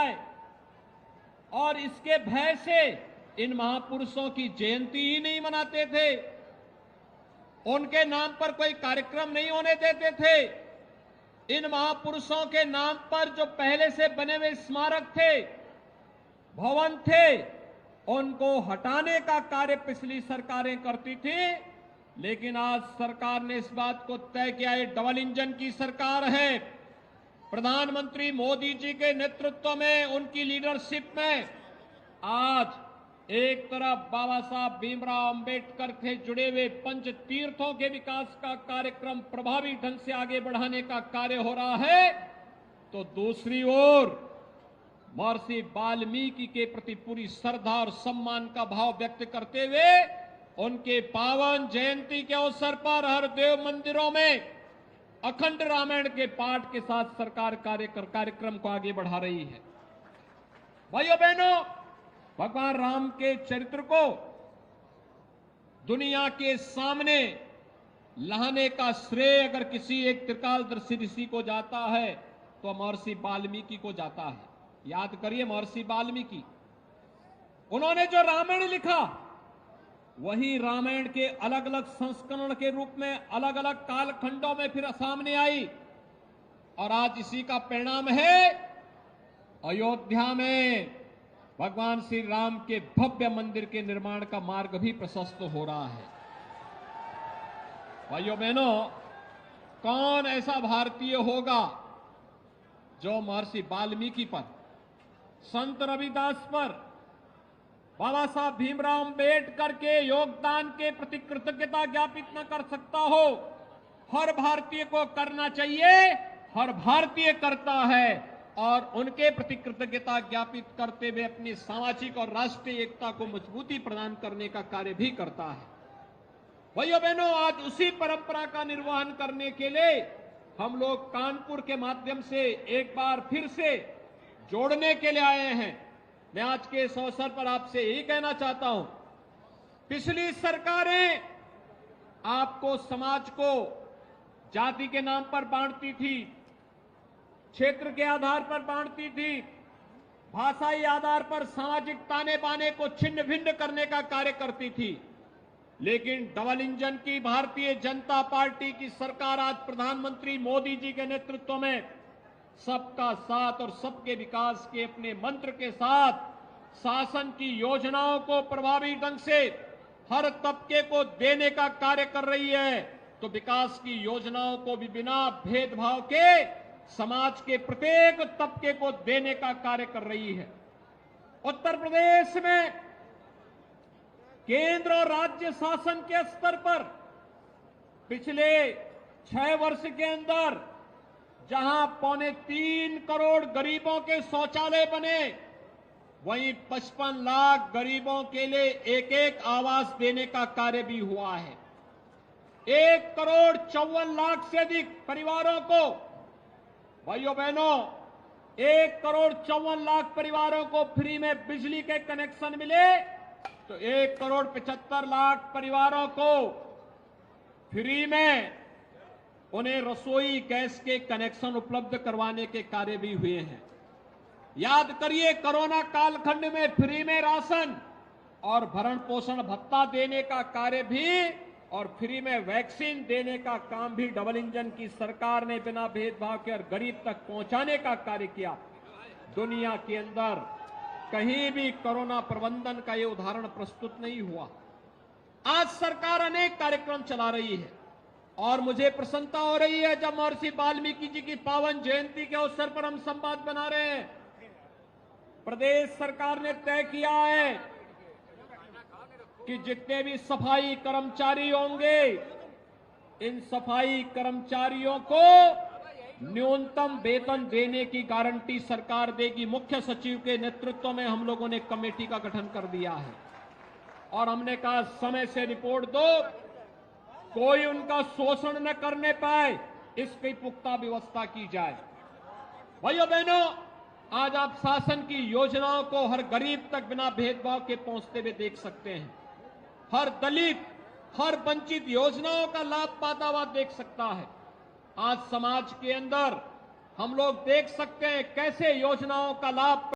जाए और इसके भय से इन महापुरुषों की जयंती ही नहीं मनाते थे, उनके नाम पर कोई कार्यक्रम नहीं होने देते थे। इन महापुरुषों के नाम पर जो पहले से बने हुए स्मारक थे, भवन थे, उनको हटाने का कार्य पिछली सरकारें करती थी। लेकिन आज सरकार ने इस बात को तय किया, ये डबल इंजन की सरकार है। प्रधानमंत्री मोदी जी के नेतृत्व में, उनकी लीडरशिप में आज एक तरफ बाबा साहब भीमराव अंबेडकर से जुड़े हुए पंच तीर्थों के विकास का कार्यक्रम प्रभावी ढंग से आगे बढ़ाने का कार्य हो रहा है, तो दूसरी ओर महर्षि वाल्मीकि के प्रति पूरी श्रद्धा और सम्मान का भाव व्यक्त करते हुए उनके पावन जयंती के अवसर पर हर देव मंदिरों में अखंड रामायण के पाठ के साथ सरकार कार्यक्रम को आगे बढ़ा रही है। भाइयों बहनों, भगवान राम के चरित्र को दुनिया के सामने लाने का श्रेय अगर किसी एक त्रिकालदर्शी ऋषि को जाता है तो महर्षि वाल्मीकि को जाता है। याद करिए, महर्षि वाल्मीकि, उन्होंने जो रामायण लिखा वही रामायण के अलग अलग संस्करण के रूप में अलग अलग कालखंडों में फिर सामने आई और आज इसी का परिणाम है अयोध्या में भगवान श्री राम के भव्य मंदिर के निर्माण का मार्ग भी प्रशस्त हो रहा है। भाइयों बहनों, कौन ऐसा भारतीय होगा जो महर्षि वाल्मीकि पर, संत रविदास पर, बाबा साहब भीमराव अंबेडकर के योगदान के प्रति कृतज्ञता ज्ञापित न कर सकता हो। हर भारतीय को करना चाहिए, हर भारतीय करता है और उनके प्रति कृतज्ञता ज्ञापित करते हुए अपनी सामाजिक और राष्ट्रीय एकता को मजबूती प्रदान करने का कार्य भी करता है। भाइयों बहनों, आज उसी परंपरा का निर्वहन करने के लिए हम लोग कानपुर के माध्यम से एक बार फिर से जोड़ने के लिए आए हैं। मैं आज के इस अवसर पर आपसे यही कहना चाहता हूं, पिछली सरकारें आपको, समाज को जाति के नाम पर बांटती थी, क्षेत्र के आधार पर बांटती थी, भाषाई आधार पर सामाजिक ताने बाने को छिन्न भिन्न करने का कार्य करती थी। लेकिन डबल इंजन की भारतीय जनता पार्टी की सरकार आज प्रधानमंत्री मोदी जी के नेतृत्व में सबका साथ और सबके विकास के अपने मंत्र के साथ शासन की योजनाओं को प्रभावी ढंग से हर तबके को देने का कार्य कर रही है। तो विकास की योजनाओं को भी बिना भेदभाव के समाज के प्रत्येक तबके को देने का कार्य कर रही है। उत्तर प्रदेश में केंद्र और राज्य शासन के स्तर पर पिछले 6 वर्ष के अंदर जहां 3.25 करोड़ गरीबों के शौचालय बने, वहीं 55 लाख गरीबों के लिए एक एक आवास देने का कार्य भी हुआ है। 1,54,00,000 से अधिक परिवारों को, भाइयों बहनों, 1,54,00,000 परिवारों को फ्री में बिजली के कनेक्शन मिले, तो 1,75,00,000 परिवारों को फ्री में उन्हें रसोई गैस के कनेक्शन उपलब्ध करवाने के कार्य भी हुए हैं। याद करिए, कोरोना कालखंड में फ्री में राशन और भरण पोषण भत्ता देने का कार्य भी और फ्री में वैक्सीन देने का काम भी डबल इंजन की सरकार ने बिना भेदभाव के और गरीब तक पहुंचाने का कार्य किया। दुनिया के अंदर कहीं भी कोरोना प्रबंधन का ये उदाहरण प्रस्तुत नहीं हुआ। आज सरकार अनेक कार्यक्रम चला रही है और मुझे प्रसन्नता हो रही है जब महर्षि वाल्मीकि जी की पावन जयंती के अवसर पर हम संवाद बना रहे हैं। प्रदेश सरकार ने तय किया है कि जितने भी सफाई कर्मचारी होंगे, इन सफाई कर्मचारियों को न्यूनतम वेतन देने की गारंटी सरकार देगी। मुख्य सचिव के नेतृत्व में हम लोगों ने कमेटी का गठन कर दिया है और हमने कहा समय से रिपोर्ट दो, कोई उनका शोषण न करने पाए, इसकी पुख्ता व्यवस्था की जाए। भाइयों बहनों, आज आप शासन की योजनाओं को हर गरीब तक बिना भेदभाव के पहुंचते हुए देख सकते हैं। हर दलित, हर वंचित योजनाओं का लाभ पाता हुआ देख सकता है। आज समाज के अंदर हम लोग देख सकते हैं कैसे योजनाओं का लाभ